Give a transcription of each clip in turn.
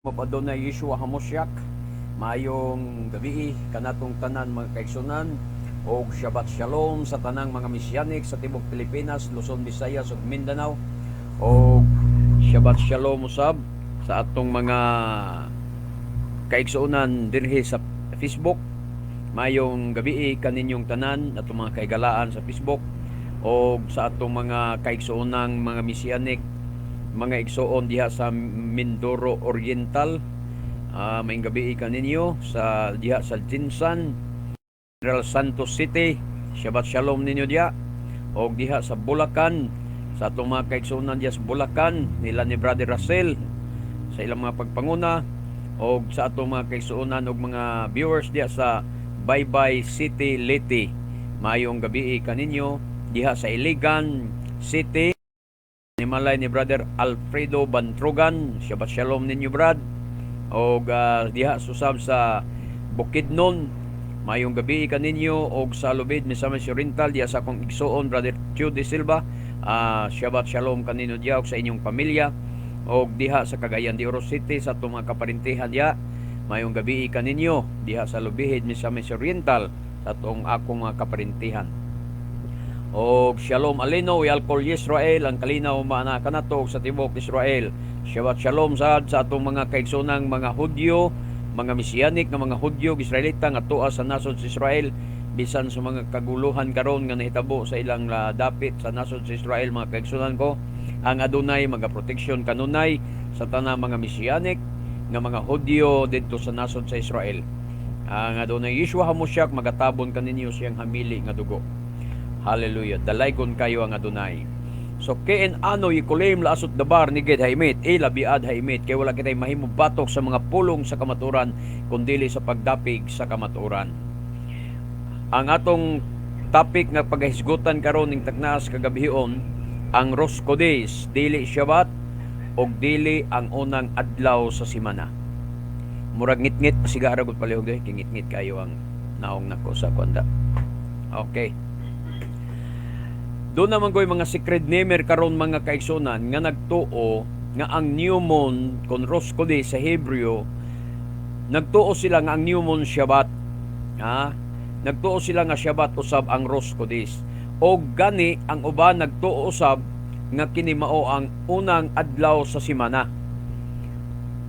Mapadona Yeshua Hamosyak, maayong gabi kanatong tanan mga kaigsunan o Shabbat Shalom sa tanang mga misyanik sa tibok Pilipinas, Luzon, Visayas ug Mindanao, o Shabbat Shalom usab sa atong mga kaigsunan dinhi sa Facebook. Maayong gabi kaninyong tanan atong mga kaigalaan sa Facebook o sa atong mga kaigsuonang mga misyanik, mga igsoon diha sa Mindoro Oriental. Maayong gabi kaninyo sa diha sa Jinsan, General Santos City. Shabbat Shalom ninyo diha. O diha sa Bulacan, sa atong mga kaigsuonan diha sa Bulacan, nila ni Brother Russell sa ilang mga pagpanguna, o sa atong mga kaigsuonan og mga viewers diha sa Baybay City, Leyte. Maayong gabi kaninyo diha sa Iligan City, Nimalay ni Brother Alfredo Bantrugan. Shabbat Shalom ninyo, Brad. O diha susab sa Bukidnon, mayong gabi kaninyo. O sa Lubid, Misamis Oriental, diha sa akong igsoon, Brother Judy Silva. Shabbat Shalom kaninyo diha o sa inyong pamilya. O diha sa Cagayan de Oro City, sa itong mga kaparintihan diha, mayong gabi kaninyo diha sa Lubid, Misamis Oriental, sa itong akong mga kaparintihan. O Shalom Alino, Yalkol Israel, ang kalinaw maana kanato sa tibok Israel. Shabbat Shalom sa atong mga kaigsunang mga Hudyo, mga Mesianik nga mga Hudyo, Israelita nga tuwa sa nasod sa Israel, bisan sa mga kaguluhan karon nga nahitabo sa ilang dapit sa nasod sa Israel. Mga kaigsunan ko, ang Adonai magaproteksyon kanunay sa tanang mga Mesianik nga mga Hudyo didto sa nasod sa Israel. Ang Adonai Yeshua Hamosyak magatabon kaninyo siyang hamili nga dugo. Hallelujah. Dalaygon kayo ang Adonai. So ken ano ikulim laasot dabar ni ged haimit, labiad haimit, kay wala kitay mahimo batok sa mga pulong sa kamaturan kundili sa pagdapig sa kamaturan. Ang atong topic nga paghisgutan karon ning tagnaas kagabihon, ang Rosh Kodesh, dili Shabbat og dili ang unang adlaw sa semana. Murag ngit-ngit pasigara gud palihog kay ngit-ngit kayo ang naong nako sa kwanda. Okay. Doon naman ko'y mga secret namer karon mga kaigsunan nga nagtuo nga ang new moon kon Rosh Kodesh sa Hebreo, nagtuo sila nga ang new moon Shabbat. Nagtuo sila nga Shabbat usab ang Rosh Kodesh. O gani ang uban nagtuo usab nga kini mao ang unang adlaw sa semana.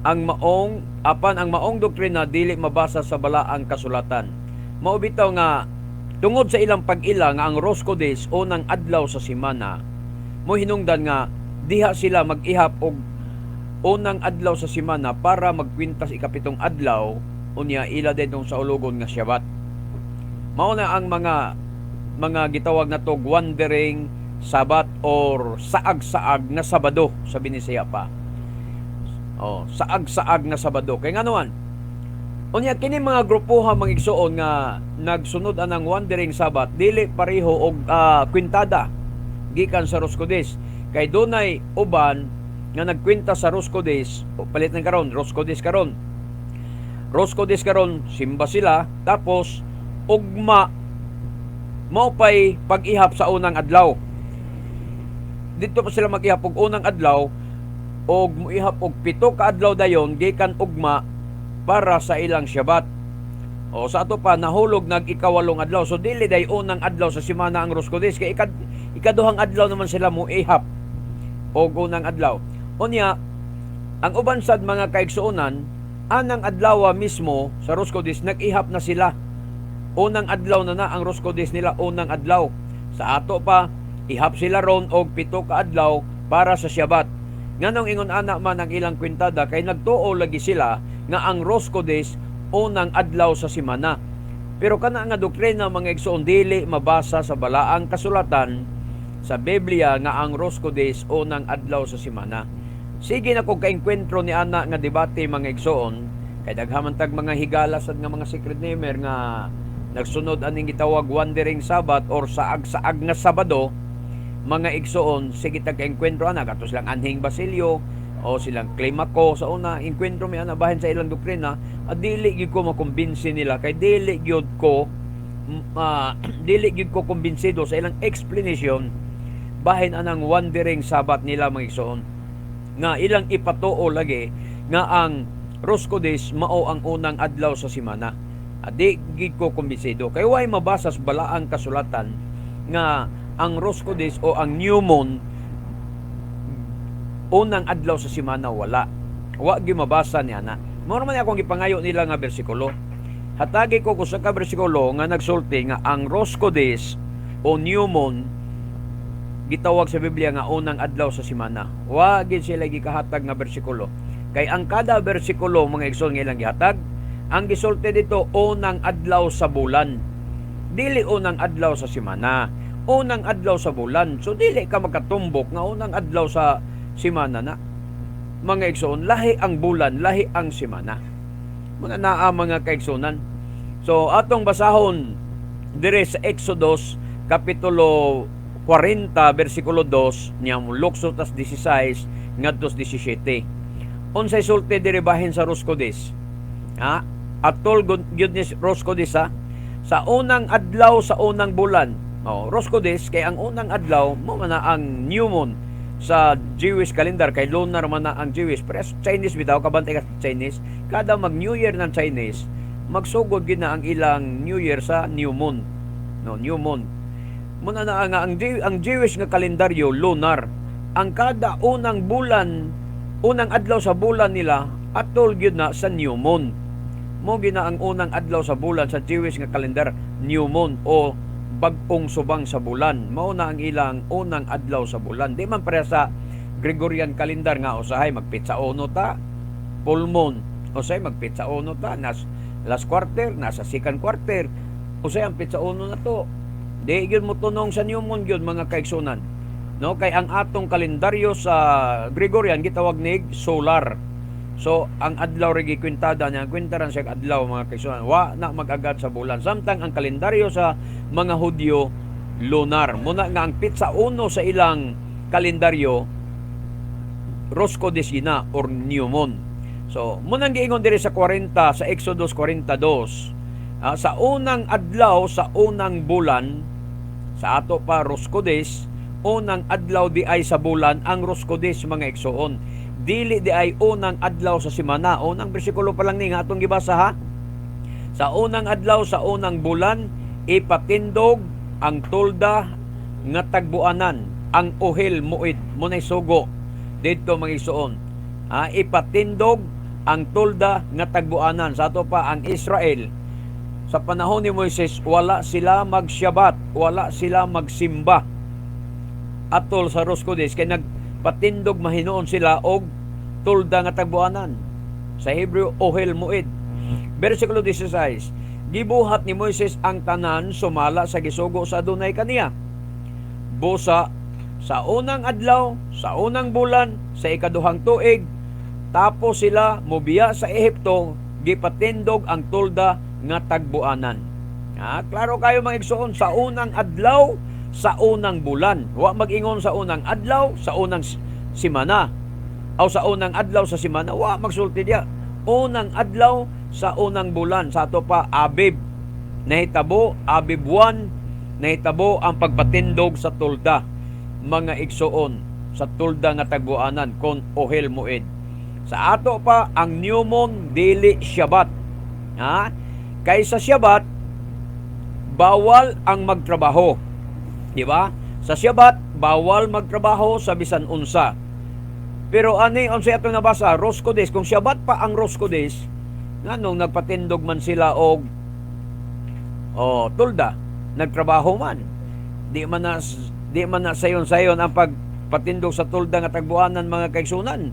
Ang maong doktrina dili mabasa sa balaang kasulatan. Mao bitaw nga tungod sa ilang pag-ila nga ang Rosh Kodesh unang adlaw sa semana, mo hinungdan nga diha sila mag-ihap og unang adlaw sa semana para magkwintas ikapitong adlaw, unya ila din sa ulugon nga Shabbat. Mao na ang mga gitawag na to wandering Sabat or saag-saag na Sabado sa Binisaya pa. Saag-saag na Sabado. Kay nganoan? Unya kini mga grupuha mga igsoon nga nagsunod anang wandering Sabat dili pareho og kwintada gikan sa Rosh Kodesh. Kay dunay uban nga nagkwenta sa Rosh Kodesh, palit ng karon Rosh Kodesh karon. Rosh Kodesh karon simba sila tapos ugma mao pay pag-ihap sa unang adlaw. Dito pa sila mag-ihap og unang adlaw og muihap og 7 ka adlaw dayon gikan ugma para sa ilang Shabbat. O sa ato pa nahulog nag-ikawalong adlaw. So dili day unang adlaw sa semana ang Rosh Kodesh, kay ikaduhang adlaw naman sila muihap og unang adlaw. Unya ang uban sad mga kaigsuonan, anang adlaw mismo sa Rosh Kodesh nag-ihap na sila. Unang adlaw na ang Rosh Kodesh nila, unang adlaw. Sa ato pa ihap sila ron og 7 ka adlaw para sa Shabbat. Nganong ingon ana man ang ilang kwintada, kay nagtuo lagi sila nga ang Rosh Kodesh unang adlaw sa semana. Pero kana nga doktrina mga igsoon dili mabasa sa balaang kasulatan sa Biblia nga ang Rosh Kodesh unang adlaw sa semana. Sige na kog kaengkwentro ni ana nga debate mga igsoon, kay daghaman tag mga higala sad nga mga secret namer nga nagsunod aning gitawag wandering Sabat or saag-saag nga Sabado. Mga igsoon, sige tag kaengkwentro ana katos lang Anhing Basilio o silang Climaco sa una enkwentro mi ana bahin sa ilang doktrina, dili gyud ko makumbinsi nila, kay dili gyud ko kumbinsido sa ilang explanation bahin anang wandering Sabat nila mga igsoon nga ilang ipatuo lagi nga ang Roscodes mao ang unang adlaw sa semana. Di gid ko kumbinsido kay way mabasa sa balaang kasulatan nga ang Roscodes o ang new moon unang adlaw sa semana wala. Wa gyud mabasa niya na. Mao man akong gipangayo nila nga bersikulo. Hatagi ko sa ka bersikulo nga nagsulti nga ang Roscodes o new moon gitawag sa Biblia nga unang adlaw sa semana. Wa gid sila gikahatag nga bersikulo. Kay ang kada bersikulo mga igsoon nga ilang gihatag, ang gisulti dito unang adlaw sa bulan. Dili unang adlaw sa semana. Unang adlaw sa bulan. So dili ka makatumbok nga unang adlaw sa semana na. Mga igsoon, lahi ang bulan, lahi ang semana. Muna naa mga kaigsunan. So atong basahon dire sa Exodus kapitulo 40 bersikulo 2 niyang lukso tas 16 ngadtos 17. Unsay sulti diri bahin sa Roscodes? Atol gyud ni Roscodes sa unang adlaw sa unang bulan. Roscodes kay ang unang adlaw mo man ang new moon sa Jewish calendar kay lunar man na ang Jewish pero Chinese bitaw kabantay ka Chinese kada mag New Year ng Chinese magsugod gid na ang ilang New Year sa new moon new moon muna na nga ang Jewish nga kalendaryo lunar ang kada unang bulan unang adlaw sa bulan nila atol gyud na sa new moon mo gina ang unang adlaw sa bulan sa Jewish nga kalendar new moon o bag-ong subang sa bulan. Mao na ang ilang unang adlaw sa bulan. Di man pareha sa Gregorian calendar nga usahay magpitsa uno ta, full moon. Usahay magpitsa uno ta, last quarter, nasa second quarter. Usahay ang pitsa uno na to. Di yun mo tunong sa new moon yun mga kaigsunan. No? Kay ang atong kalendaryo sa Gregorian gitawag nig solar. So, ang adlaw rin kwintada niya, kwintaran siya adlaw mga kaigsunan. Wa na mag-agad sa bulan. Samtang ang kalendaryo sa mga Hudyo, lunar. Muna nga ang pitsa uno sa ilang kalendaryo, Roscodes gina or new moon. So, munang giingon diri sa 40, sa Exodus 42, sa unang adlaw sa unang bulan, sa ato pa Roscodes, unang adlaw di ay sa bulan, ang Roscodes mga igsoon. Dili di ay unang adlaw sa semana. Unang bersikulo pa lang ni nga atong gibasa ha. Sa unang adlaw sa unang bulan, ipatindog ang tulda nga tagbuanan, ang uhil muid, munay sugo. Dito mga igsoon. Ipatindog ang tulda nga tagbuanan. Sa ato pa ang Israel. Sa panahon ni Moises, wala sila magsyabat, wala sila magsimba. Atol sa Roscodes kay patindog mahinuon sila og tulda nga tagbuanan sa Hebreo ohel muid. Bersikulo 16, gibuhat ni Moises ang tanan sumala sa gisugo sa adunay kaniya busa sa unang adlaw sa unang bulan sa ikaduhang tuig tapos sila mobiya sa Ehipto gipatindog ang tulda nga tagbuanan. Klaro kayo mga igsoon sa unang adlaw sa unang bulan. Wa mag-ingon sa unang adlaw, sa unang semana. O sa unang adlaw sa semana. Wa magsulti diya. Unang adlaw sa unang bulan. Sa ato pa, Abib. Nahitabo, Abib 1. Nahitabo ang pagpatindog sa tulda. Mga igsoon sa tulda nga tagbuanan kon ohel muid. Sa ato pa, ang new moon, dili Shabbat. Kaysa Shabbat, bawal ang magtrabaho. Di ba? Sa Shabbat, bawal magtrabaho sa bisan unsa. Pero ani unsay ato nabasa, Roscodes, kung Shabbat pa ang Roscodes, nganong nagpatindog man sila og tulda, nagtrabaho man. Di man na sayon-sayon ang pagpatindog sa tulda nga tagbuanan mga kaigsunan.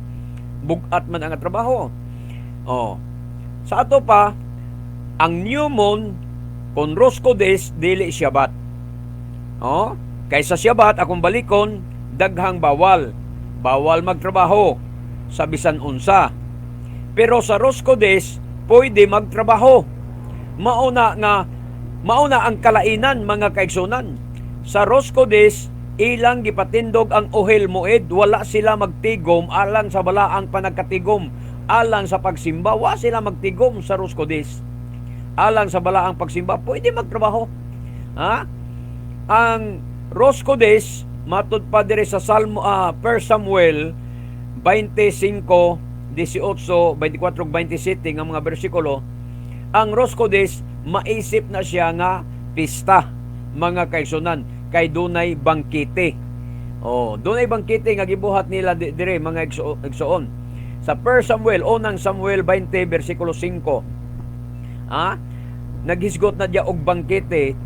Bugat man ang trabaho. Sa ato pa, ang new moon kung Roscodes dili Shabbat. Kaysa Shabbat akong balikon daghang bawal magtrabaho sa bisan unsa. Pero sa Roscodes pwede magtrabaho. Mauna ang kalainan mga kaigsunan. Sa Roscodes ilang gipatindog ang ohel muid, wala sila magtigom alang sa balaang panagkatigom, alang sa pagsimba wa sila magtigom sa Roscodes. Alang sa balaang pagsimba pwede magtrabaho. Ang Roscodes matud pa dire sa 1 Samuel 25:17 18, 24, 27 nga mga bersikulo, ang Rosh Chodesh maisip na siya nga pista, mga kaigsunan, kay dunay bangkite. Dunay bangkite nga gibuhat nila dire mga igsoon. Sa 1 Samuel, unang Samuel 20 bersikulo 5. Naghisgot na diya og bangkite,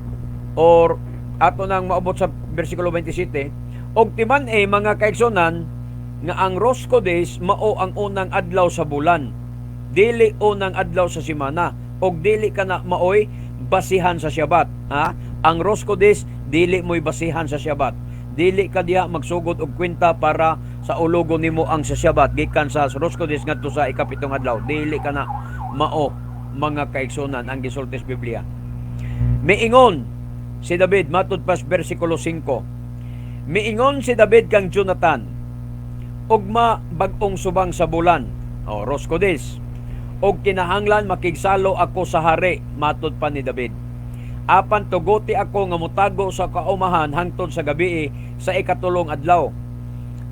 or ato nang maabot sa bersikulo 27, og timan mga kaigsunan nga ang Rosh Chodesh mao ang unang adlaw sa bulan, dili unang adlaw sa semana, og dili kana maoy basihan sa Shabbat. Ang Rosh Chodesh dili mo'y basihan sa Shabbat. Dili ka diha magsugod og kwenta para sa ulogon nimo ang sa Shabbat gikan sa Rosh Chodesh ngadto sa ikapitong adlaw. Dili kana mao, mga kaigsunan, ang gisulti sa Biblia. Miingon si David matud pas bersikulo 5. Miingon si David kang Jonathan, ugma bag-ong subang sa bulan, Rosh Chodesh, og kinahanglan makigsalo ako sa hari, matud pa ni David. Apan tuguti ako nga mutago sa kaumahan hangtod sa gabi sa ikatulong adlaw.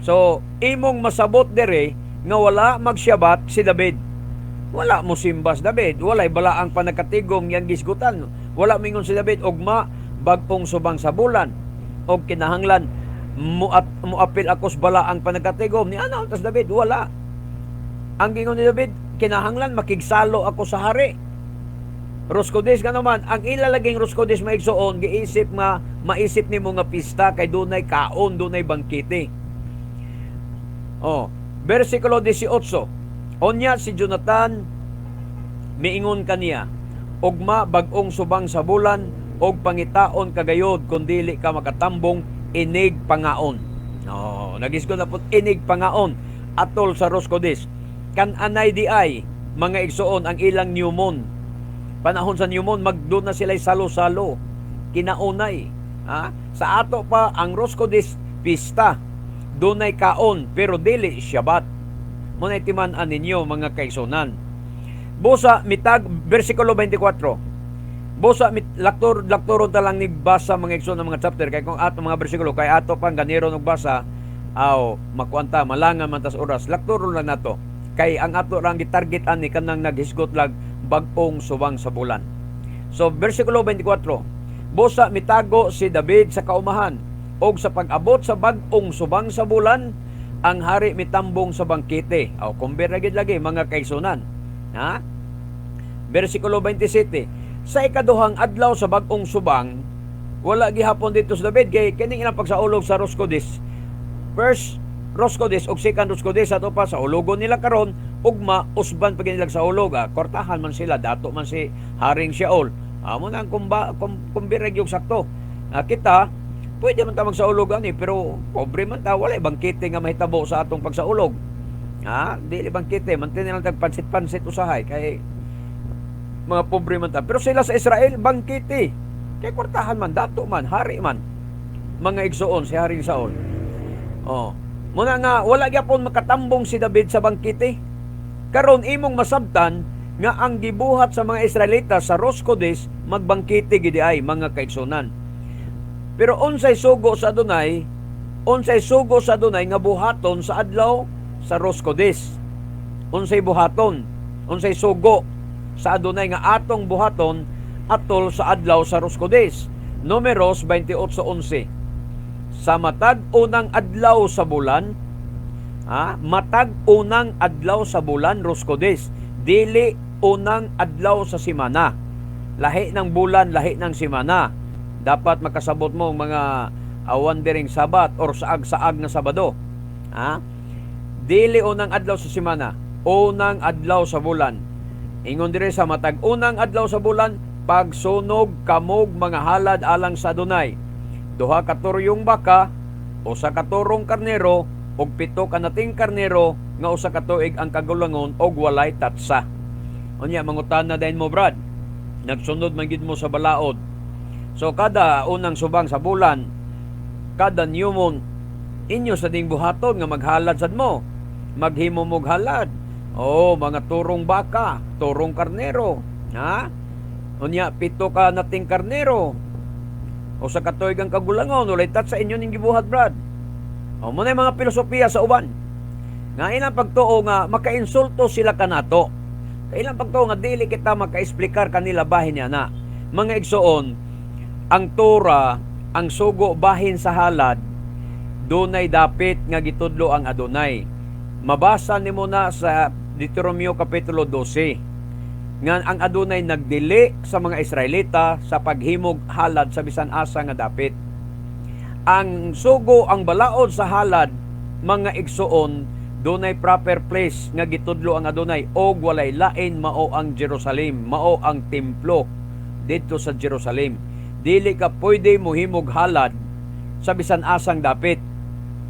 So imong masabot dire nga wala magsyabat si David. Wala mo simbas David, walay balaang panagkatigom yang gisgutan. Wala mingon si David, ugma bag-ong subang sa bulan, og kinahanglan muapil ako sa balaang panagkatigom ni ano tas David. Wala. Ang gingon ni David, kinahanglan makigsalo ako sa hari. Rosh Chodesh ka naman, ang ilalaging Rosh Chodesh maigsoon, maisip ni mo nga pista, kay dunay kaon, dunay bangkite. Versikulo 18. Onya si Jonathan, miingon kaniya, ugma bag-ong subang sa bulan, og pangitaon kagayod, kung dili ka makatambong, inig pangaon. Nagisgo na po, inig pangaon, atol sa Rosh Chodesh. Kan anay di ay, mga igsoon, ang ilang new moon. Panahon sa new moon, magdoon na sila'y salo-salo. Kinaunay. Sa ato pa, ang Rosh Chodesh pista. Dunay kaon, pero dili Shabbat. Muna'y timan-an ninyo, mga kaigsunan. Busa, mitag, versikulo 24. Busa, lakturon talang ni basa mga igsoon ng mga chapter. Kaya kung ato mga versikulo, kaya ato pang ganiro ng basa, makuanta, malangan man tas oras. Lakturon lang nato. Kay ang ato lang gitarget ani kanang naghisgot lag bag-ong subang sa bulan. So bersikulo 24, busa mitago si David sa kaumahan, og sa pag-abot sa bag-ong subang sa bulan, ang hari mitambong sa bangkite. Kumbira gid lagi mga kaigsunan. Bersikulo 27, sa ikaduhang adlaw sa bag-ong subang, wala gihapon dito sa David kay kining ilang pagsaulog sa Rosh Chodesh. First Rosh Chodesh og second Rosh Chodesh ato pa sa ulogon nila karon, ugma usban pag nilang sa ulog. Kortahan man sila, dato man si Haring Shaul. Amo nang kumbirag yung sakto. Kita pwede man ta magsaulog ani, pero pobre man ta, wala bangkite nga mahitabo sa atong pagsaulog. Dili bangkite, mantin nilang tagpansit-pansit usahay kay mga pobre man ta. Pero sila sa Israel bangkite. Kay kortahan man, dato man, hari man. Mga igsoon si Haring Saul. Muna nga, wala gyapon makatambong si David sa bangkite. Karon imong masabtan nga ang gibuhat sa mga Israelita sa Rosh Chodesh, magbangkite gidi ay, mga kaigsunan. Pero unsay sugo sa Adonai nga buhaton sa adlaw sa Rosh Chodesh. Unsay buhaton, unsay sugo sa Adonai nga atong buhaton atol sa adlaw sa Rosh Chodesh. Números 28:11. Sa matag unang adlaw sa bulan, matag unang adlaw sa bulan Rosh Chodesh, dili unang adlaw sa semana. Lahi ng bulan, lahi ng semana. Dapat makasabot mo mga wandering Sabat or saag-saag na Sabado. Dili unang adlaw sa semana, unang adlaw sa bulan. Ingon dire sa matag unang adlaw sa bulan, pagsunog kamog mga halad alang sa Adonai. 2 katuryong baka, 1 katurong karnero, og 7 kanating karnero, nga 1 katuig ang kagulangon, og walay tatsa. Unya, mangutan na din mo, Brad. Nagsunod man gid mo sa balaod. So, kada unang subang sa bulan, kada new moon, inyo sa ding buhaton nga maghalad sad mo. Maghimo mog halad. Mga turong baka, turong karnero. Unya, 7 kanating karnero, o sa katuig ang kagulangon, walay tat sa inyo ning gibuhat, Brad. Muna yung mga filosofiya sa uban. Nga ilang pagtuo nga makainsulto sila kanato. Ilang pagtuo nga dili kita makaexplikar kanila bahin niya na. Mga igsoon, ang Torah, ang sugo bahin sa halad, dunay dapit nga gitudlo ang Adonai. Mabasa nimo na sa Deuteronomio Kapitulo 12. Nga ang Adonai nagdili sa mga Israelita sa paghimog halad sa bisan asa nga dapit. Ang sugo, ang balaod sa halad, mga igsoon, dunay proper place nga gitudlo ang Adonai og walay lain mao ang Jerusalem, mao ang templo dito sa Jerusalem. Dili ka pwede mohimog halad sa bisan asang dapit.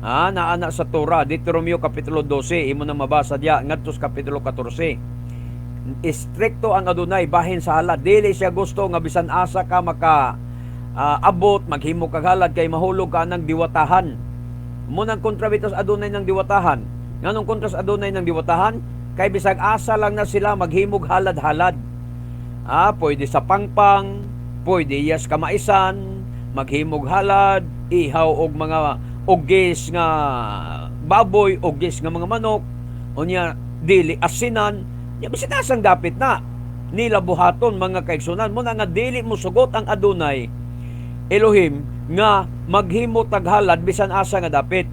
Naana sa Torah, Deuteronomio Kapitulo 12, imo na mabasa diya ngadto sa Kapitulo 14. Istrikto ang Adonai bahin sa halad. Dili siya gusto nga bisan asa ka maka abot maghimog kag halad kay mahulog ka ng diwatahan. Munang kontrabitos Adonai ng diwatahan. Nganong kontras Adonai ng diwatahan? Kay bisag asa lang na sila maghimog halad-halad. Pwede sa pangpang, pwede yes kamaisan, maghimog halad, ihaw og mga ugis nga baboy, ugis nga mga manok, unya dili asinan, ya bisan asang dapit na nila buhaton mga kaigsunan mo na nga dili mo sugot ang Adonai Elohim nga maghimo tag halad bisan asa nga dapit.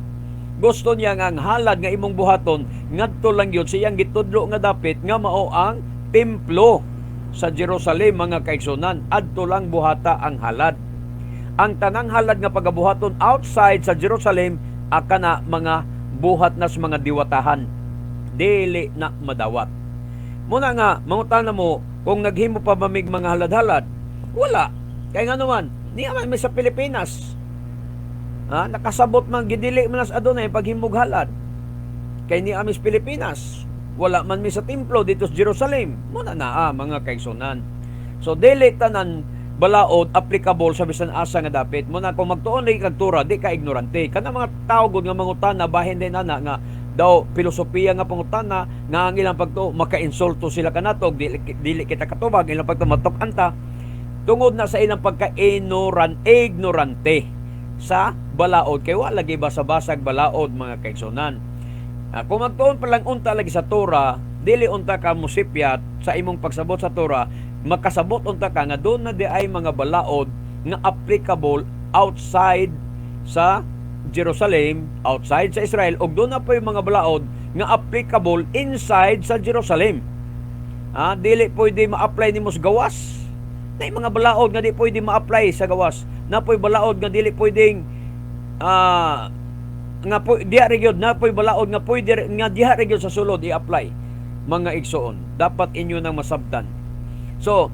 Gusto niya nga ang halad nga imong buhaton ngadto lang yun siyang gitudlo nga dapit nga mao ang templo sa Jerusalem mga kaigsunan. Adto lang buhata ang halad. Ang tanang halad nga pagabuhaton outside sa Jerusalem akana mga buhat na sa mga diwatahan. Dili na madawat. Muna nga mangutana mo kung naghimo pa mamig mga halad-halad. Wala. Kaya nga naman, niya man may sa Pilipinas. Nakasabot man gidili man sa Adonai paghimog halad. Kay ni amis Pilipinas, wala man mi sa templo dito sa Jerusalem. Muna na mga kaigsunan. So dili tanan balaod applicable sa bisan asa nga dapit. Muna kung magtuon lagi kag Torah, di ka ignorante. Kana mga tao gud nga mangutana bahin din ana nga daw filosofiya nga pangutana nga ang ilang pagtuo makainsulto sila kanato, dili kita katubag ilang pagtuo matok-anta tungod na sa ilang ignorante sa balaod kay wala lagi basa-basag balaod mga kaigsunan. Kung magtuon pa lang unta lagi sa Torah, dili unta ka musipyat sa imong pagsabot sa Torah, makasabot unta ka nga doon na di ay mga balaod nga applicable outside sa Jerusalem, outside sa Israel, ug doon na po yung mga balaod nga applicable inside sa Jerusalem. Dili pwede ma-apply nimo sa gawas. Na mga balaod nga di pwede ma-apply sa gawas. Na po'y balaod nga dili pwedeng nga po diha region na po'y balaod nga pwede nga diha region sa sulod i-apply mga igsoon. Dapat inyo nang masabtan. So,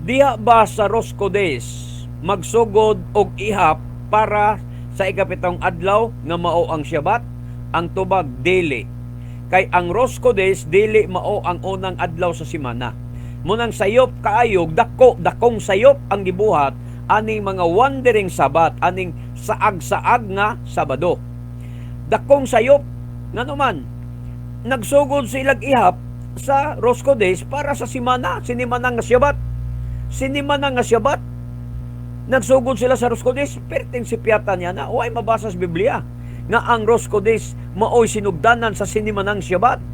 diha ba sa Rosh Kodesh magsugod og ihap para sa ikapitong adlaw nga mao ang Shabbat? Ang tubag dili. Kay ang Rosh Kodesh dili mao ang unang adlaw sa semana. Munang sayop kaayog dakong sayop ang gibuhat aning mga wandering Sabat, aning saag-saag nga Sabado. Dakong sayop nga naman nagsugod silang ihap sa Rosh Kodesh para sa sinimanang nga Shabbat. Sinimanang nga Shabbat nagsugod sila sa Rosh Kodesh, perting sipyatan niya na o ay mabasa sa Biblia nga ang Rosh Kodesh maoy sinugdanan sa sinimanang Shabbat.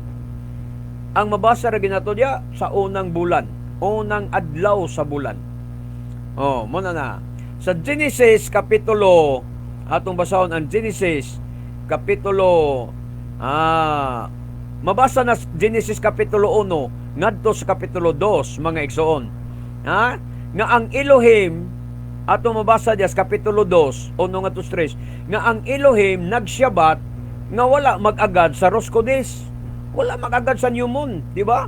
Ang mabasa ra ginato diya sa unang bulan, unang adlaw sa bulan. Muna na. Sa Genesis Kapitulo, atong basahon ang Genesis Kapitulo, mabasa na Genesis Kapitulo 1, ngadto sa Kapitulo 2, mga igsoon. Nga ang Elohim, atong mabasa diya sa Kapitulo 2, 1 ngadto 3, nga ang Elohim nagsyabat nga wala mag-agad sa Rosh Kodesh. Wala mag-agad sa New Moon, di ba?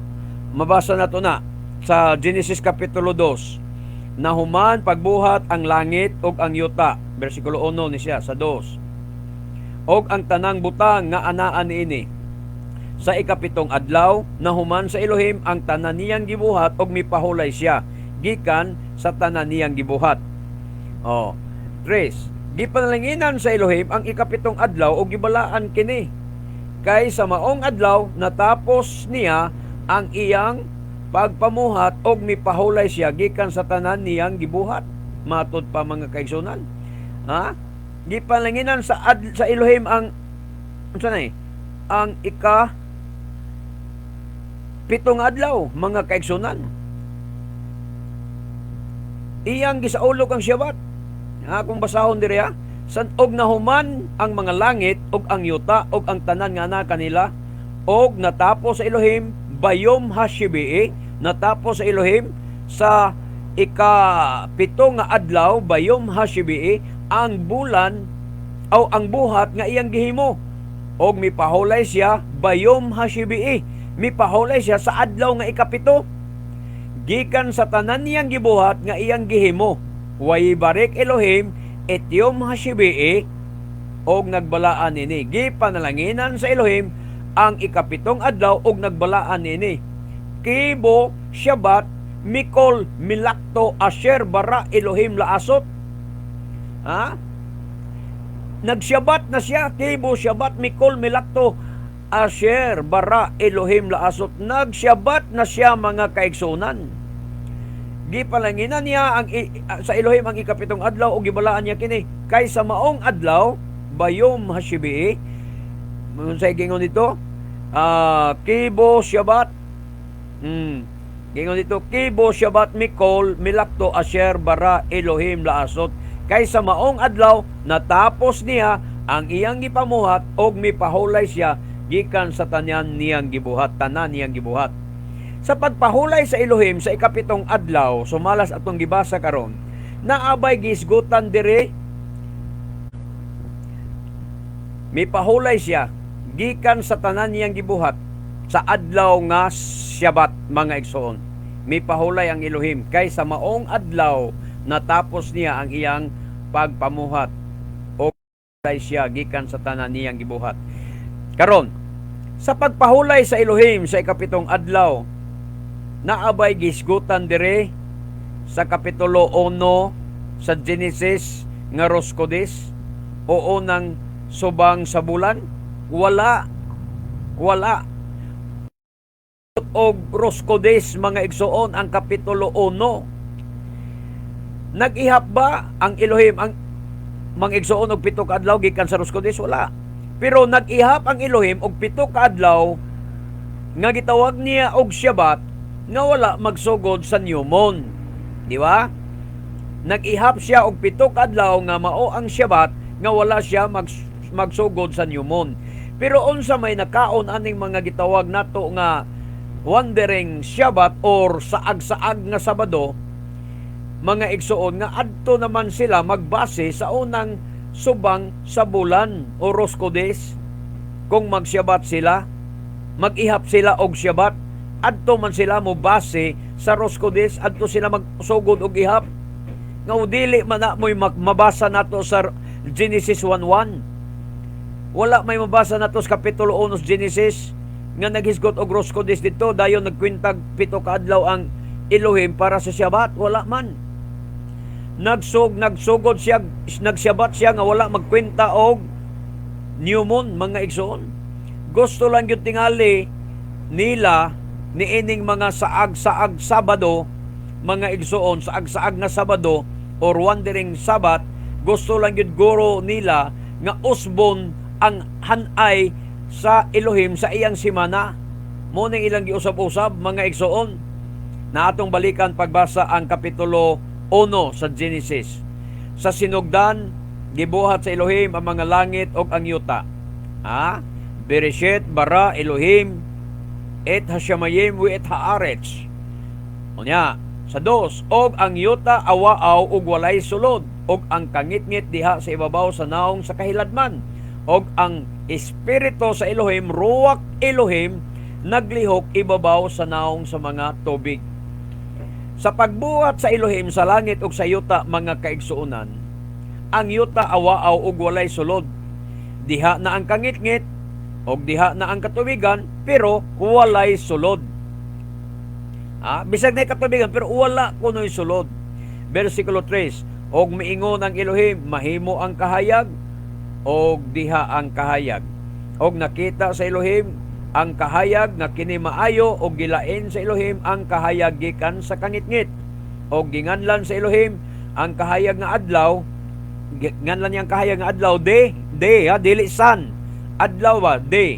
Mabasa na to na sa Genesis Kapitulo 2. Nahuman pagbuhat ang langit ug ang yuta, bersikulo 1 ni siya sa 2. Og ang tanang butang nga anaan niini. Sa ikapitong adlaw nahuman sa Elohim ang tanan niyang gibuhat og mipahulay siya gikan sa tanan niyang gibuhat. 3. Gipanalanginan sa Elohim ang ikapitong adlaw og gibalaan kini. Kay sa maong adlaw natapos niya ang iyang pagpamuhat og mipahulay siya gikan sa tanan niyang gibuhat. Matod pa mga kaigsunan. Gipalanginan sa Elohim ang ang pitong adlaw, mga kaigsunan. Iyang gisaulog ang Shabbat. Kung basahon diri san og nahuman ang mga langit og ang yuta og ang tanan nga ana kanila og natapos sa Elohim bayom hashibi, natapos sa Elohim sa ikapito nga adlaw bayom hashibi ang bulan o ang buhat nga iyang gihimo og mipahulay siya bayom hashibi, mipahulay siya sa adlaw nga ikapito gikan sa tanan niyang gibuhat nga iyang gihimo. Way barik Elohim et yom hashibi og nagbalaan nini. Gipanalanginan sa Elohim ang ikapitong adlaw og nagbalaan nini. Kibo Shabbat mikol milakto asher bara Elohim laasot. Nagsyabat na siya. Kibo Shabbat mikol milakto asher bara Elohim laasot. Nagsyabat na siya, mga kaigsunan. Gipalanginan niya sa Elohim ang ikapitong adlaw o gibalaan niya kini kaysa maong adlaw bayom hashibi. Sa gingon dito kibo Shabbat gingon dito kibo Shabbat mikol milakto asher bara Elohim laasot. Kaysa maong adlaw natapos niya ang iyang gipamuhat og mipahulay siya gikan sa tanan niyang gibuhat, tanan niyang gibuhat. Sa pagpahulay sa Elohim sa ikapitong adlaw, sumalas atong gibasa karon, naabay gisgutan diri, mipahulay siya gikan sa tanan niyang gibuhat sa adlaw nga Shabbat, mga igsoon. Mipahulay ang Elohim kaysa maong adlaw natapos niya ang iyang pagpamuhat o siya gikan sa tanan niyang gibuhat. Karon, sa pagpahulay sa Elohim sa ikapitong adlaw, naabay gisgutan dire sa kapitulo 1 sa Genesis nga Roskodes o unang subang sa bulan. Wala og Roskodes, mga igsoon, ang kapitulo 1. Nag-ihap ba ang Elohim ang mga igsoon og pito ka adlaw gikan sa Roskodes? Wala. Pero nag-ihap ang Elohim og pito ka adlaw nga gitawag niya og Shabbat nga wala magsugod sa new moon. Di ba? Nag-ihap siya og pito ka adlaw nga mao ang Shabbat nga wala siya magsugod sa new moon. Pero unsa may nakaon aning mga gitawag nato nga wandering Shabbat or saag-saag nga Sabado, mga igsoon, nga adto naman sila magbase sa unang subang sa bulan o Roskodes. Kung mag-Shabbat sila, mag-ihap sila og Shabbat, adto man sila mo base sa Roskodes, adto sila magsugod og ihap. Nga dili man na mo'y mabasa nato sa Genesis 1:1. Wala may mabasa nato sa kapitulo 1 sa Genesis nga naghisgot og Roskodes dito dayon nagkwintag pito ka adlaw ang Elohim para sa Shabbat. Wala man. Nagsugod siya, nagShabbat siya nga wala magkwenta og new moon, mga igsoon. Gusto lang yung tingali nila niining mga saag-saag Sabado, mga igsoon, saag-saag nga Sabado or wandering Sabbath. Gusto lang yung guro nila nga usbon ang hanay sa Elohim sa iyang simana. Munang ilang giusab-usab, mga igsoon, na atong balikan pagbasa ang kapitulo 1 sa Genesis. Sa sinugdan, gibuhat sa Elohim ang mga langit o ang yuta. Bereshit bara Elohim et hashamayim wi et haaretz. Unya, sa 2, og ang yuta awaaw ug walay sulod, og ang kangit-ngit diha sa ibabaw sa naong sa kahiladman, og ang espiritu sa Elohim, ruwak Elohim, naglihok ibabaw sa naong sa mga tubig. Sa pagbuhat sa Elohim sa langit ug sa yuta, mga kaigsuunan, ang yuta awaaw ug walay sulod. Diha na ang kangit-ngit og diha na ang katubigan, pero walay sulod. Bisag na katubigan pero wala kunoy sulod. Versikulo 3, og miingon ang Elohim, mahimo ang kahayag og diha ang kahayag. Og nakita sa Elohim ang kahayag nga kini maayo og gilain sa Elohim ang kahayag gikan sa kangit-ngit. Og ginganlan sa Elohim ang kahayag nga adlaw, nganlan niyang kahayag nga adlaw dili sun. Adlaw ba? Day.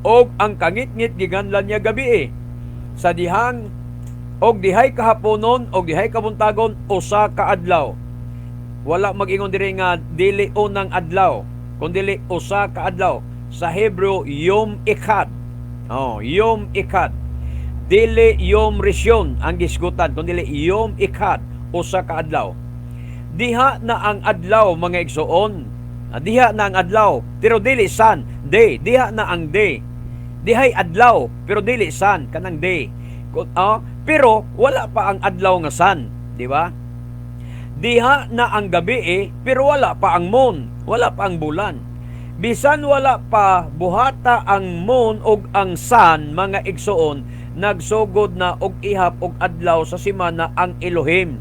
og ang kangit-ngit giganlan niya gabi sa dihang og dihay kahaponon og dihay kabuntagon usa ka adlaw. Wala mag-ingon diri nga dili unang adlaw, kundi usa ka adlaw. Sa Hebreo Yom Echad. Yom Echad. Dili Yom Rishon ang gisgutan, kundi Yom Echad, usa ka adlaw. Diha na ang adlaw mga igsoon. Diha na ang adlaw, pero dili san. Day, diha na ang day. Dihay adlaw, pero dili san kanang day. Pero wala pa ang adlaw nga san, di ba? Diha na ang gabi pero wala pa ang moon, wala pa ang bulan. Bisan wala pa buhata ang moon og ang sun, mga igsoon, nagsugod na og ihap og adlaw sa semana ang Elohim.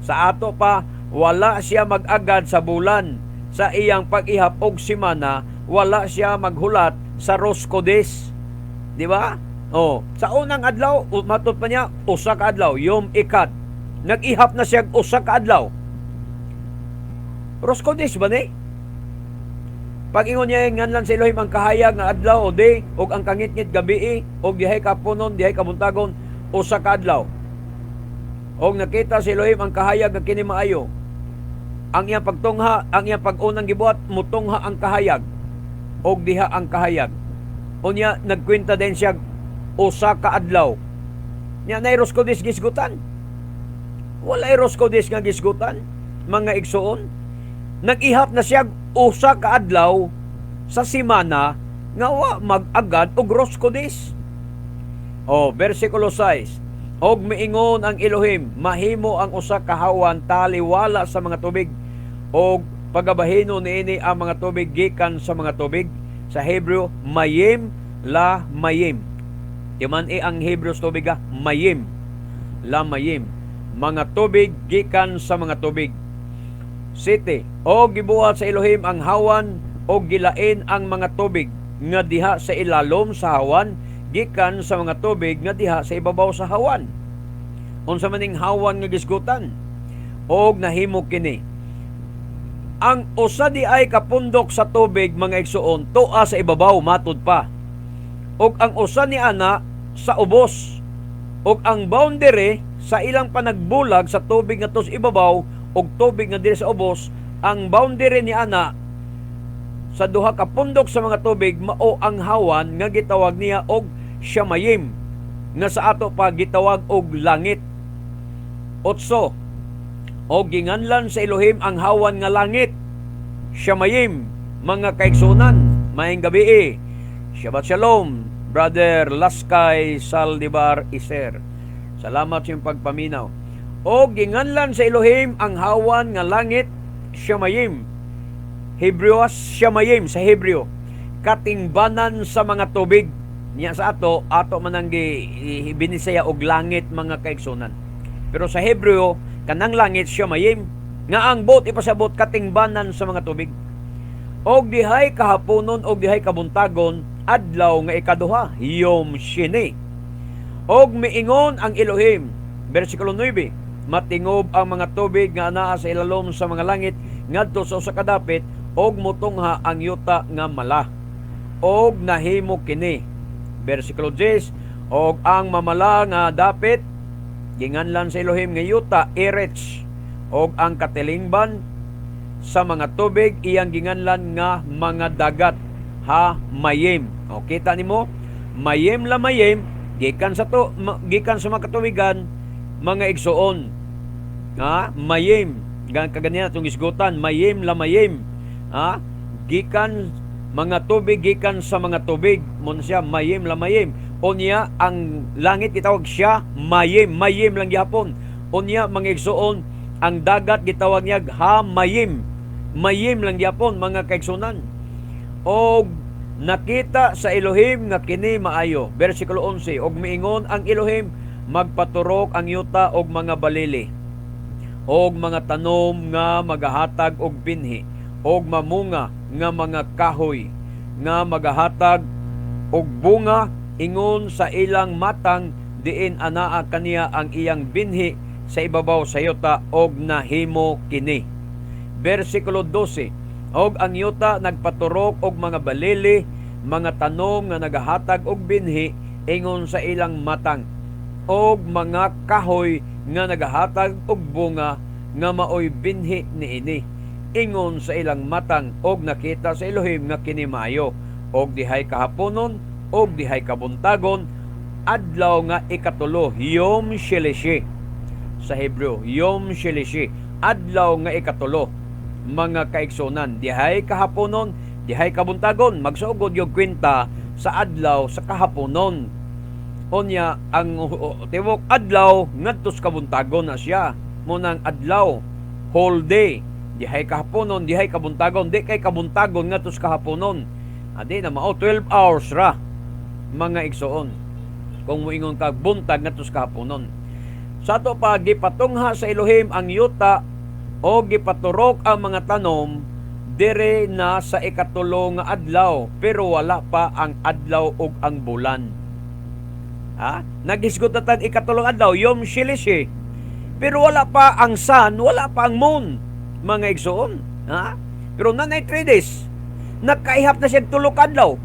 Sa ato pa, wala siya mag-agad sa bulan. Sa iyang pag-ihap og semana, wala siya maghulat sa Rosh Kodesh. Di ba? Sa unang adlaw, matud pa niya, usa ka adlaw, Yom Echad. Nag-ihap na siya usa ka adlaw. Rosh Kodesh ba ni? Pag ingon niya nganlan sa Elohim ang kahayag nga adlaw o day, og ang kangit-ngit gabi, og dihay kapunon, dihay kabuntagon, usa ka adlaw. Og nakita sa Elohim ang kahayag nga kini maayo. Ang iyang pagtungha, ang iyang pag-unang gibuhat, mutungha ang kahayag, og diha ang kahayag. Unya nagkwenta din siya usa ka adlaw. Nya na Rosh Kodesh gisgutan. Wala Rosh Kodesh nga gisgutan, mga igsoon. Nag-ihap na siya usa ka adlaw sa semana nga wa mag-agad og Rosh Kodesh. Versikulo 6. Og miingon ang Elohim, mahimo ang usa ka hawan taliwala sa mga tubig, og pagabahino niini ang mga tubig gikan sa mga tubig. Sa Hebreo, mayim la mayim. Yaman ang Hebrew tubig mayim la mayim. Mga tubig gikan sa mga tubig. 7. Og gibuhat sa Elohim ang hawan og gilain ang mga tubig nga diha sa ilalom sa hawan gikan sa mga tubig nga diha sa ibabaw sa hawan. Unsa maning hawan nga gisgutan? Og nahimo kini. Ang usa di ay kapundok sa tubig, mga igsoon, tuwa sa ibabaw matud pa. Og ang usa ni ana sa ubos. Og ang boundary sa ilang panagbulag sa tubig nga tos ibabaw og tubig nga diri sa ubos, ang boundary ni ana sa duha ka pundok sa mga tubig mao ang hawan nga gitawag niya og Shamayim, nga sa ato pa gitawag og langit. 8. Og ginganlan sa Elohim ang hawan nga langit, Shamayim, mga kaigsunan, maayong gabi. Shabbat Shalom, Brother Laskay Saldivar Iser. Salamat sa iyong pagpaminaw. Og ginganlan sa Elohim ang hawan nga langit, Shamayim. Hebrewas Shamayim sa Hebreo, katingbanan sa mga tubig. Niya sa ato manang binisaya og langit, mga kaigsunan. Pero sa Hebreo, kanang langit Shamayim, nga ang boat ipasabot katingbanan sa mga tubig. Og dihay kahaponon og dihay kabuntagon, adlaw nga ikaduha, Yom Shini. Og miingon ang Elohim, versikulo 9, matingob ang mga tubig nga anaa sa ilalom sa mga langit ngadto sa usa ka dapit, og mutungha ang yuta nga mala. Og nahimo kini. Versikulo 10, og ang mamala nga dapit ginganlan sa Elohim nga yuta Eretz, og ang katilingban sa mga tubig iyang ginganlan nga mga dagat, Mayim. O kita nimo, mayim la mayim gikan sa mga katubigan, mga igsuon. Mayim, kaganyan atong isgutan, mayim la mayim. Gikan mga tubig gikan sa mga tubig, mon siya mayim la mayim. Unya ang langit gitawag siya mayim, mayim lang gyapon. Unya mga igsuon, ang dagat gitawag niya mayim, mayim lang gyapon, mga kaigsunan. Og nakita sa Elohim nga kini maayo. Versikulo 11, og miingon ang Elohim, magpaturok ang yuta og mga balili, og mga tanom nga magahatag og binhi, og mamunga nga mga kahoy nga magahatag og bunga, ingon sa ilang matang diin anaa kaniya ang iyang binhi sa ibabaw sa yuta, og nahimo kini. Versikulo 12, og ang yuta nagpaturok og mga balili, mga tanom nga nagahatag og binhi ingon sa ilang matang, og mga kahoy nga nagahatag og bunga nga maoy binhi niini ingon sa ilang matang, og nakita sa Elohim nga kini maayo, og dihay kahaponon og dihay kabuntagon adlaw nga ikatulo, Yom Shilishi sa Hebreo, Yom Shilishi, adlaw nga ikatulo. Mga kaigsunan, dihay kahaponon, dihay kabuntagon, magsuugod yung kwenta sa adlaw sa kahaponon. Onya ang tiwok adlaw ngadto sa kabuntagon na siya, munang adlaw whole day, dihay kahaponon, dihay kabuntagon, di kay kabuntagon ngadto sa kahaponon. Adi na mao 12 hours ra mga igsuon. Kung moingon kag buntag ngadto sa kahaponon. Sa ato pa gipatungha sa Elohim ang yuta o gipaturok ang mga tanom dire na sa ikatulo nga adlaw, pero wala pa ang adlaw ug ang bulan. Nagisgot na tag ikatulong adlaw, Yom Shilishi, pero wala pa ang sun, wala pa ang moon, mga igsoon. Pero nanay 3 days, nagkaihap na siya tulok adlaw.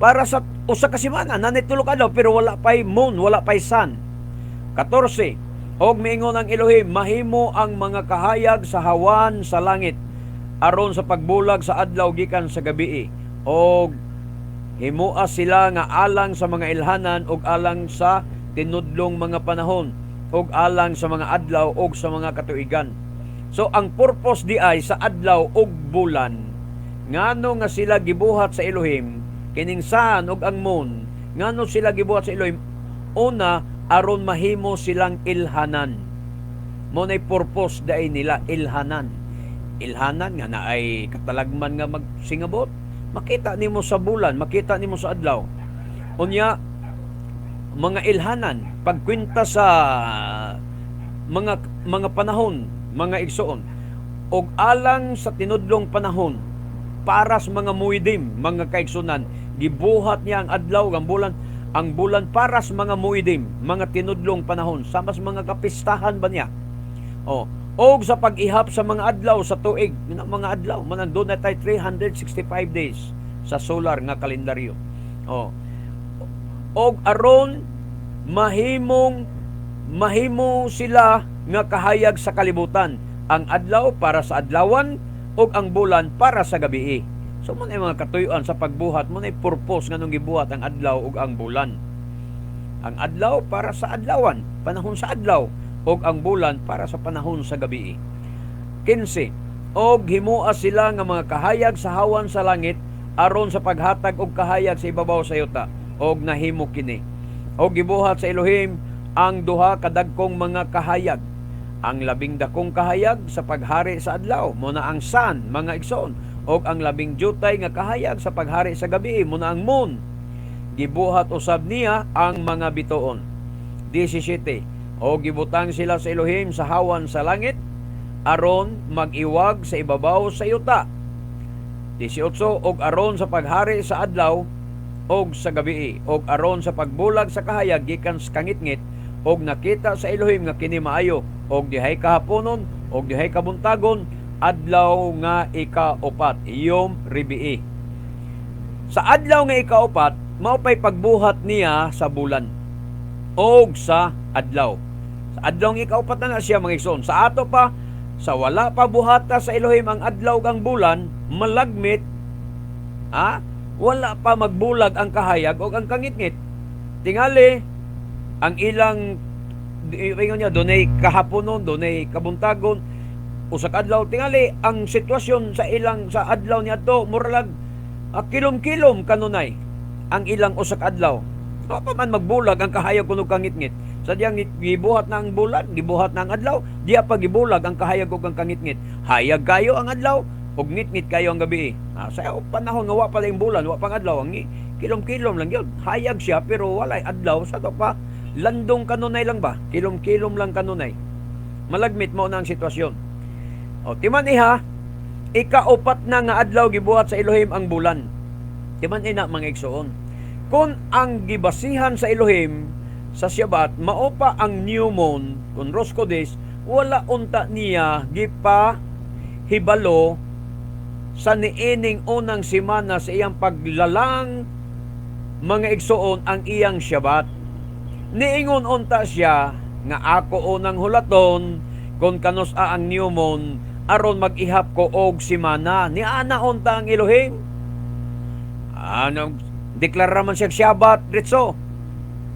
Para sa usa ka semana, nanay tulok adlaw, pero wala pa'y moon, wala pa'y sun. 14, og miingon ang Elohim, mahimo ang mga kahayag sa hawan sa langit, aron sa pagbulag sa adlaw gikan sa gabii, og himua sila nga alang sa mga ilhanan, og alang sa tinudlong mga panahon, og alang sa mga adlaw, og sa mga katuigan. So, ang purpose di ay sa adlaw og bulan, ngano nga sila gibuhat sa Elohim, kining sun ug ang moon, ngano sila gibuhat sa Elohim, una aron mahimo silang ilhanan. Mo nay purpose dai nila, ilhanan. Ilhanan nga naay katalagman nga magsingabot, makita nimo sa bulan, makita nimo sa adlaw. Unya mga ilhanan pagkwenta sa mga panahon, mga igsoon, og alang sa tinudlong panahon para sa mga muidim, mga kaigsunan, gibuhat niya ang adlaw, ang bulan para sa mga muidim, mga tinudlong panahon, sama sa mga kapistahan ba niya. Og sa pag-ihap sa mga adlaw sa tuig, mga adlaw, manandun na tayo 365 days sa solar nga kalendaryo. Og aron mahimo sila nga kahayag sa kalibutan, ang adlaw para sa adlawan, og ang bulan para sa gabii. So mo na mga katuyuan sa pagbuhat, mo na purpose nga nung gibuhat ang adlaw ug ang bulan. Ang adlaw para sa adlawan, panahon sa adlaw, ug ang bulan para sa panahon sa gabii. 15. Og himua sila nga mga kahayag sa hawan sa langit, aron sa paghatag og kahayag sa ibabaw sa yuta, og nahimo kini. Og gibuhat sa Elohim ang duha kadagkong mga kahayag. Ang 12 kahayag sa paghari sa adlaw, muna ang sun, mga igsoon, og ang 12 nga kahayag sa paghari sa gabi, muna ang moon. Gibuhat usab niya ang mga bituon. 17. O gibutang sila sa Elohim sa hawan sa langit, aron mag-iwag sa ibabaw sa yuta. 18. Og aron sa paghari sa adlaw og sa gabi, og aron sa pagbulag sa kahayag gikan sa kangitngit, og nakita sa Elohim nga kini maayo, og dihay kahaponon og dihay kabuntagon adlaw nga ika-4, Yom Rebi'i. Sa adlaw nga ika-4 mao pay pagbuhat niya sa bulan og sa adlaw. Sa adlaw nga ika-4 na siya, mga igsoon. Sa ato pa, sa wala pa buhata sa Elohim ang adlaw kang bulan, malagmit, wala pa magbulag ang kahayag og ang kangitngit. Tingali ang ilang niya dunay kahaponon, dunay kabuntagon, usak adlaw. Tingali ang sitwasyon sa ilang sa adlaw niadto muralag kilom-kilom kanunay ang ilang usak adlaw. Pa man magbulag ang kahayag kuno kangitngit. Sadyang gibuhat na ang bulan, gibuhat na ang adlaw, diya pa gibulag ang kahayag ug ang kangitngit. Hayag kayo ang adlaw ug ngitngit kayo ang gabi. Sa panahon nga wa pa lang bulan, wa pang adlaw, ang kilom-kilom lang gyud. Hayag siya pero walay adlaw. Sa to pa landong kanunay lang ba? Kilom-kilom lang kanunay. Malagmit mo na ang sitwasyon. Timan iha, ika-4 na nga adlaw gibuhat sa Elohim ang bulan. Timan ina, mga igsoon. Kung ang gibasihan sa Elohim sa Shabbat, mao pa ang new moon, kung Rosh Kodesh, wala unta niya gipa hibalo sa niining unang simana sa iyang paglalang mga igsoon ang iyang Shabbat. Niingon unta siya nga ako unang hulaton kung kanus ang newmon aron mag-ihap ko og simana. Ni ana unta ang Elohim. Deklara man siya Shabbat ritso.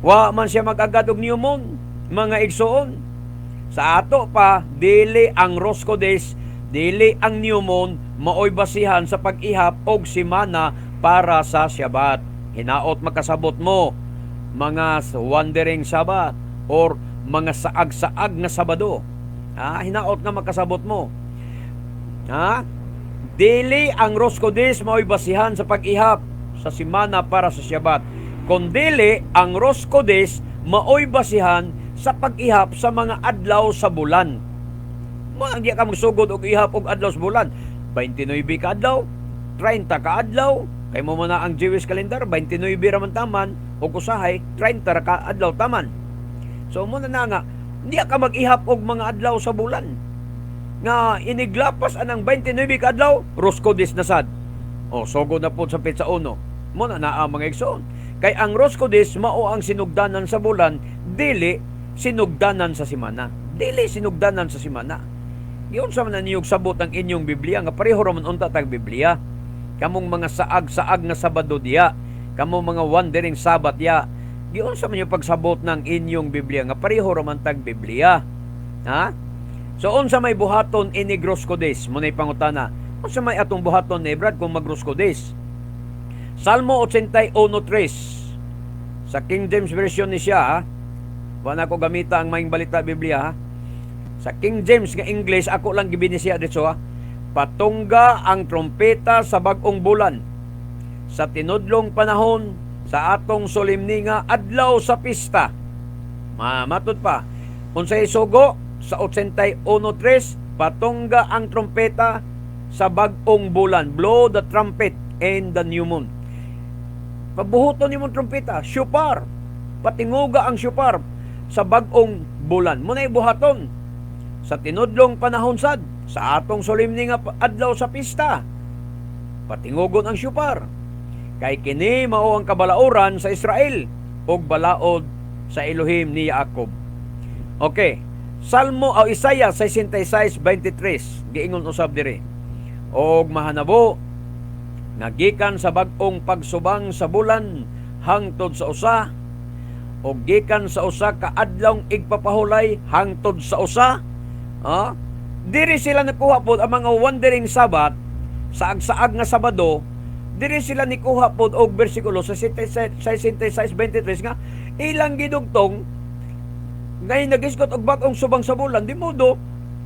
Wa man siya mag-agad og newmon, mga igsoon. Sa ato pa, dili ang Rosh Kodesh, dili ang newmon, maoy basihan sa pag-ihap og simana para sa Shabbat. Hinaot makasabot mo, mga wandering Sabbath or mga saag-saag na Sabado. Hinaot nga makasabot mo. Dili ang Rosh Kodesh maoy basihan sa pag-ihap sa simana para sa Shabbat. Kung dili ang Rosh Kodesh maoy basihan sa pag-ihap sa mga adlaw sa bulan. Hindi ka magsugod og ihap og adlaw sa bulan. 29 ka adlaw, 30 ka adlaw, kay mo na ang Jewish calendar 29 raman taman ug usahay 30 ka adlaw taman. So mo na nga, hindi ka mag-ihap og mga adlaw sa bulan. Nga iniglapas anang 29 ka adlaw, Rosh Kodesh na sad. Sugod na po sa petsa 1. Mo na ang mga igsoon. Kay ang Rosh Kodesh mao ang sinugdanan sa bulan, dili sinugdanan sa simana. Dili sinugdanan sa simana. Giyon sa man niyog sabot ang inyong Biblia nga pareho ra man unta tag Biblia. Kamong mga saag-saag na Sabado diya, kamong mga wandering Sabbath diya. Giyon sa man yung pagsabot ng inyong Biblia nga pareho ra man tag Biblia. So unsa may buhaton ini Rosh Kodesh? Munay pangutana. Unsa may atong buhaton ni Brad kung mag Rosh Kodesh? Salmo 81:3 sa King James version ni siya. Wala ko gamita ang Maing Balita Biblia. Sa King James nga English ako lang gibinisya dito. Patungga ang trompeta sa bag-ong bulan sa tinudlong panahon sa atong solemni nga adlaw sa pista. Matod pa. Unsay sugo sa 81:3, patungga ang trompeta sa bag-ong bulan. Blow the trumpet and the new moon. Pabuhuton nimong trompeta, shofar. Patinguga ang shofar sa bag-ong bulan. Munay buhaton sa tinudlong panahon sad sa atong solemni nga adlaw sa pista. Patingugon ang shofar. Kay kini mao ang kabalauran sa Israel ug balaod sa Elohim ni Jacob. Okay. Salmo o Isaiah 66:23 giingon usab diri. Og mahanabo nagikan sa bag-ong pagsubang sa bulan hangtod sa usa o gikan sa usa ka adlawng igpapahulay hangtod sa usa. Diri sila nakuha pod ang mga wandering Sabbath sa agsaag nga Sabado. Diri sila nikuha pod og bersikulo sa 66:23 nga ilang gidugtong ngay nagisgot og bag-ong subang sa bulan. Di modo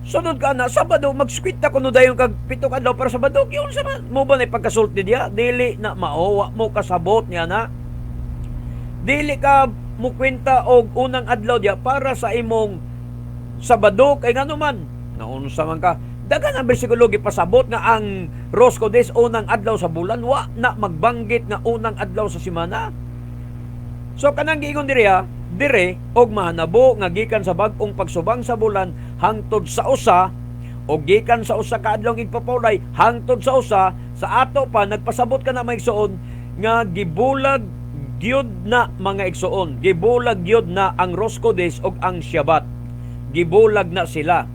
sunod ka na Sabado magskwita kuno dayon kag 7 adlaw para Sabado. Giyon sa mo ba nay pagkasulti diya? Dili na mao mo kasabot niya na. Dili ka mo kwenta og unang adlaw diya para sa imong Sabado kay ngano man naunsa man ka dagan ang bersikulo gipasabot nga ang Rosh Kodesh unang adlaw sa bulan, wa na magbanggit nga unang adlaw sa semana. So kanang giingon dire og mahanabo nga gikan sa bag-ong pagsubang sa bulan hangtod sa usa o gikan sa usa ka adlaw igpapawlay hangtod sa usa. Sa ato pa nagpasabot ka na mga igsoon nga gibulag gyud na mga igsoon, gibulag gyud na ang Rosh Kodesh og ang Shabbat. Gibulag na sila.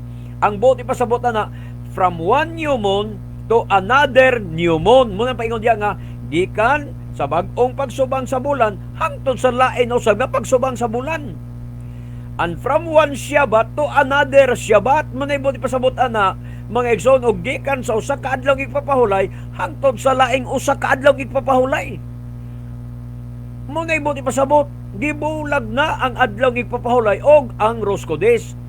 Ang buot ipasabot na from one new moon to another new moon. Muna paingon diya nga gikan sa bag-ong pagsubang sa bulan hangtod sa lain usab nga pagsubang sa bulan. And from one Shabbat to another Shabbat. Muna buot ipasabot na mga igsoon og gikan sa usa ka adlaw igpapahulay hangtod sa laing usa ka adlaw igpapahulay. Muna buot ipasabot gibulag na ang adlaw igpapahulay og ang Rosh Kodesh.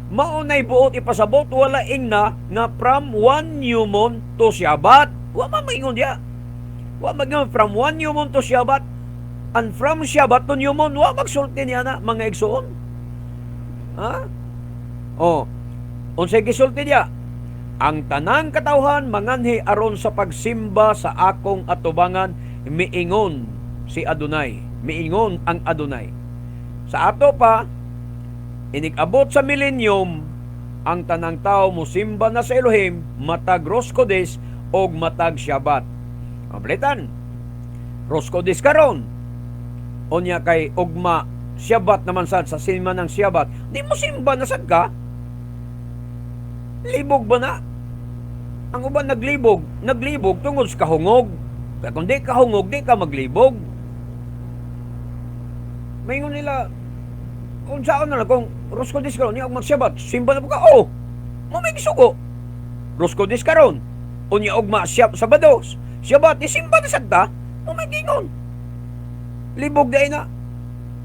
Maunay buot ipasabot wala ingna nga from one new moon to Shabbat. Wa man maingon diya. Wa magingon from one new moon to Shabbat and from Shabbat to new moon. Wa magsulti niya na mga igsoon. Unsay gisulti diya? Ang tanang katawhan manganhi aron sa pagsimba sa akong atubangan, miingon si Adonai. Miingon ang Adonai. Sa ato pa inig-abot sa millennium ang tanang tao musimba na sa Elohim matag Rosh Kodesh og matag Shabbat. Mabalitan, Rosh Kodesh karon, unya kay ugma Shabbat naman sad sa simana ng Shabbat. Di mo simba na sad ka? Libog ba na? Ang uban naglibog tungod sa kahungog. Kaya kung di kahungog, di ka maglibog. Maingon nila, kung saan na lang, kung Rosh Kodesh karon, niya mag-Shabbat, simba na po ka, mo may gisugo. Rosh Kodesh karon, unya ugma Sabados, Shabbat, isimba na sagta, mo may gingon. Libog dahil na.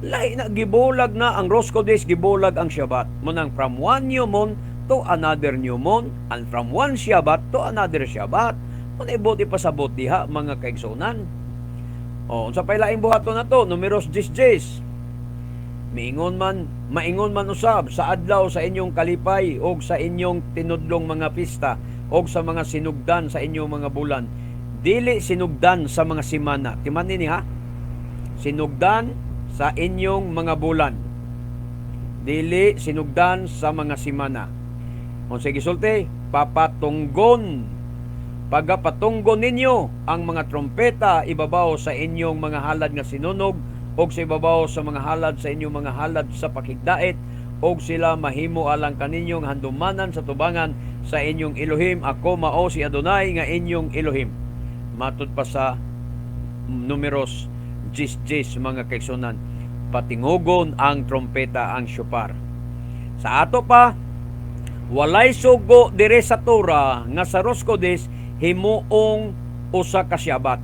Lahi na, gibulag na ang Rosh Kodesh, gibulag ang Shabbat. Munang from one new moon to another new moon, and from one Shabbat to another Shabbat. Muna ibuti pa sa diha, mga kaigsunan. Unsa pay laing buhaton na to, numeros 10. Maingon man usab sa adlaw sa inyong kalipay o sa inyong tinudlong mga pista o sa mga sinugdan sa inyong mga bulan. Dili sinugdan sa mga simana. Timan nini ha? Sinugdan sa inyong mga bulan. Dili sinugdan sa mga simana. Unsa gisulti? Papatunggon. Pagapatunggon ninyo ang mga trompeta ibabaw sa inyong mga halad nga sinunog og sa ibabaw sa mga halad sa inyong mga halad sa pakigdait og sila mahimo alang kaninyong handumanan sa tubangan sa inyong Elohim. Ako mao si Adonai nga inyong Elohim. Matud pa sa numeros 10 mga kaigsunan. Patingugon ang trompeta, ang shofar. Sa ato pa, walay sugo dire sa Torah nga sa Rosh Kodesh himuong usa ka Shabbat.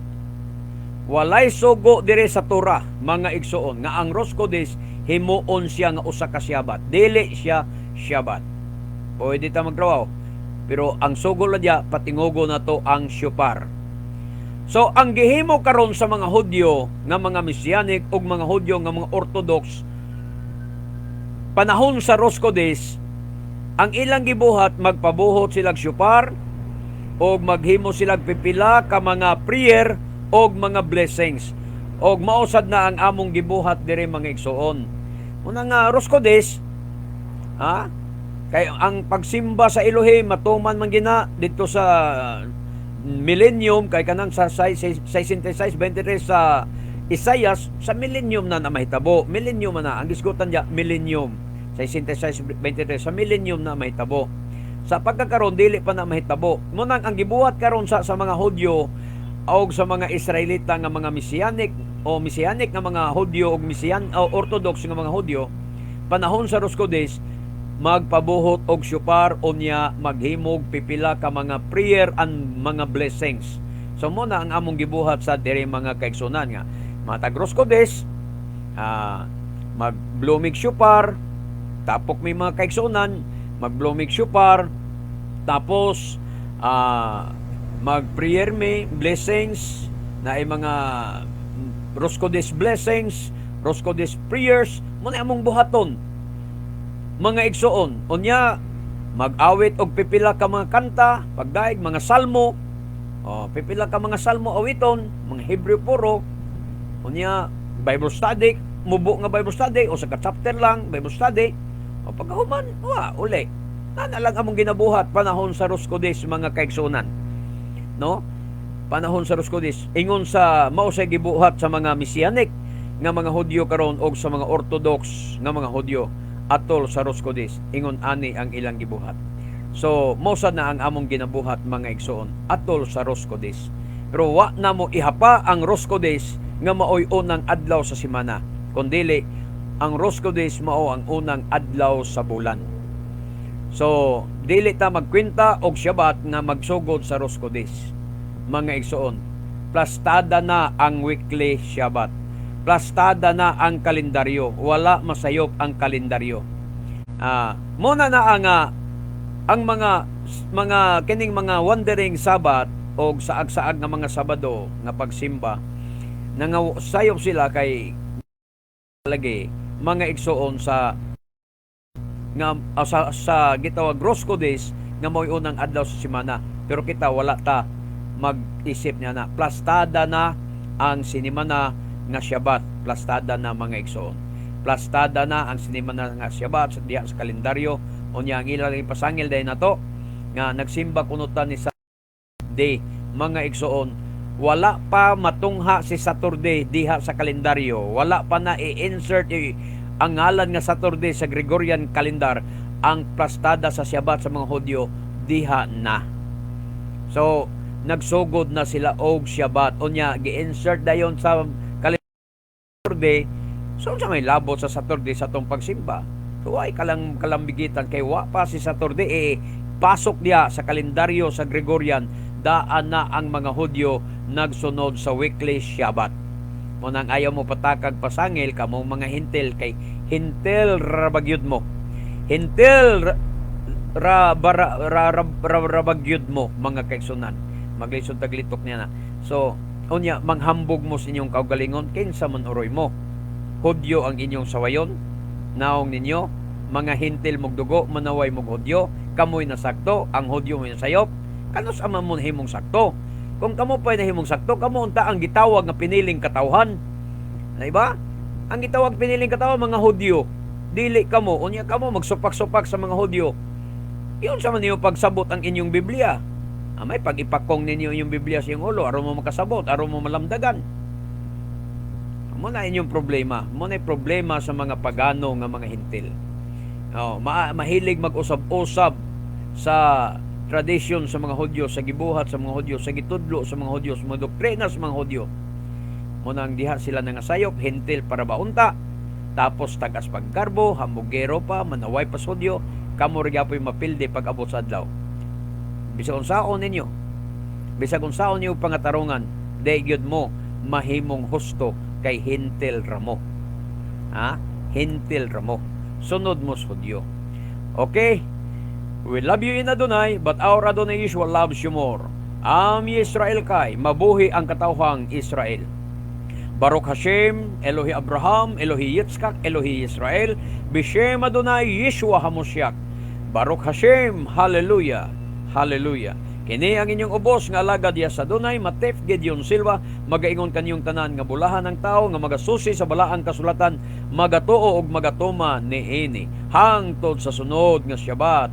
Walay sugo dire sa Torah, mga igsuon, nga ang Rosh Kodesh himuon siya nga usa ka Shabbat. Dili siya Shabbat. Pwede ta magtrabaho. Pero ang sugo la diya, patingugo na to ang shofar. So, ang gihimo karon sa mga Hudyo, nga mga Messianic, o mga Hudyo, nga mga Orthodox, panahon sa Rosh Kodesh, ang ilang gibuhat, magpabuhot silang shofar, o maghimo silang pipila ka mga prayer, og mga blessings, og mausad na ang among gibuhat dire mga igsuon. Una nga Rosh Kodesh, kay ang pagsimba sa Elohim matuman man gina dito sa millennium, kay kanang sa 66:23 sa Isaias, sa millennium na mahitabo. Millennium na ang gisgutan diya, millennium 66:23 sa millennium na mahitabo. Sa pagkakaron dili pa na mahitabo. Munang ang gibuhat karon sa mga Hudyo o sa mga Israelita nga mga Messianic nga mga Hudyo o Orthodox nga mga Hudyo, panahon sa Rosh Kodesh, magpabuhot og shofar unya maghimog pipila ka mga prayer and mga blessings. So mo na ang among gibuhat sa diri mga kaigsunan nga matag Rosh Kodesh, magblumig shofar, tapok may mga kaigsunan, magblumig shofar, tapos mag-prayer may blessings na ay mga Rosh Kodesh blessings, Rosh Kodesh prayers, muna among buhaton mga igsuon. Unya mag-awit og pipila ka mga kanta, pagdaig mga salmo, pipila ka mga salmo awiton, mga Hebrew puro. Unya Bible study, mubo nga Bible study o sa chapter lang Bible study. O pagkahuman, uli. Na lang among ginabuhat panahon sa Rosh Kodesh mga kaigsunan. No? Panahon sa Rosh Kodesh, ingon sa mao sa gibuhat sa mga Messianic nga mga Hudyo karon og sa mga Orthodox nga mga Hudyo atol sa Rosh Kodesh, ingon ani ang ilang gibuhat. So mao sad na ang among ginabuhat mga igsoon atol sa Rosh Kodesh. Pero wa na mo ihapa ang Rosh Kodesh nga maoy unang adlaw sa semana, kundili ang Rosh Kodesh mao ang unang adlaw sa bulan. So, dili ta magkwenta og Shabbat nga magsugod sa Rosh Kodesh. Mga igsoon, plastada na ang weekly Shabbat. Plastada na ang kalendaryo. Wala masayop ang kalendaryo. Muna na ang mga kining mga wandering Sabbath o saag-saag nga mga Sabado nga pagsimba, sayop sila kay lagi mga igsoon sa gitawag Rosh Kodesh nga mo'y unang adlaw sa semana. Pero kita wala ta mag-isip niya na plastada na ang sinimana nga Shabbat, plastada na mga igsoon. Plastada na ang sinimana nga Shabbat sa diha sa kalendaryo, Unya ang ilang ipasangil dahil na to nga nagsimba kunutan ni Saturday mga igsoon, wala pa matungha si Saturday diha sa kalendaryo, wala pa na i-insert ang ngalan nga Saturday sa Gregorian calendar, ang plastada sa Shabbat sa mga Hudyo diha na. So nagsugod na sila og Shabbat, unya gi-insert dayon sa Saturday. So sa may labot sa Saturday sa tong pagsimba, so ay kalambigitan kay wa pa si Saturday pasok diya sa kalendaryo sa Gregorian, daan na ang mga Hudyo nagsunod sa weekly Shabbat. Munang ayaw mo patakag pasangil kamong mga hintil, kay hintil rabagyud mo. Hintil rabagyud mo mga kaigsunan. Maglisod taglitok niya na. So unya manghambog mo sa inyong kaugalingon, kinsa man uroy mo. Hudyo ang inyong sawayon, naong ninyo, mga hintil mogdugo, manaway mog Hudyo, kamoy na sakto, ang Hudyo mo sayop, kanos ama mo himong sakto. Kung kamo pa na himong sakto, kamo unta ang gitawag nga piniling katawhan. Diba? Ang gitawag piniling katawhan mga Hudyo. Dili kamo, unya kamo magsupak-supak sa mga Hudyo. Iyon sa man niyo pagsabot ang inyong Biblia. May pag-ipakong ninyo yung Biblia sa iyong ulo, aron mo makasabot, aron mo malamdagan. Muna inyong problema. Muna problema sa mga pagano nga mga hintil. Mahilig mag-usab-usab sa tradisyon sa mga Hudyo, sa gibuhat sa mga Hudyo, sa gitudlo sa mga Hudyo, sa mga doktrina sa mga Hudyo. Muna ang diha sila nangasayop, hintil para baunta, tapos tagas pagkarbo, hamugero pa, manaway pa sa Hudyo, kamo rin po yung mapilde pag abot sa adlaw. Bisag unsaon ninyo, bisag unsaon niyo pangatarungan, daygyud mo mahimong husto kay hintil ramo. Hintil ramo. Sunod mo sa Hudyo. Okay? We love you in Adonai, but our Adonai Yeshua loves you more. Am Yisrael kay, mabuhi ang katawhang Israel. Baruch Hashem, Elohi Abraham, Elohi Yitzchak, Elohi Yisrael, Bishem Adonai Yeshua HaMoshiach. Baruch Hashem, Hallelujah, Hallelujah. Kini ang inyong ubos nga alagad ya sa Adonai, Matef Gedeon Silva, magaingon kanyong tanan nga bulahan ng tao nga magasusi sa balaang kasulatan, magatuo og magatuma niini hangtod sa sunod nga Shabbat.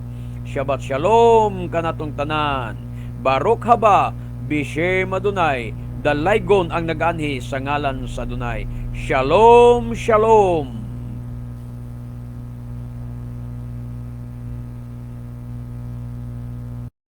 Shabbat Shalom kanatong tanan. Baruch haba Bishem Adonai, dalaygon ang nag-anhi sa ngalan sa Adonai. Shalom, Shalom.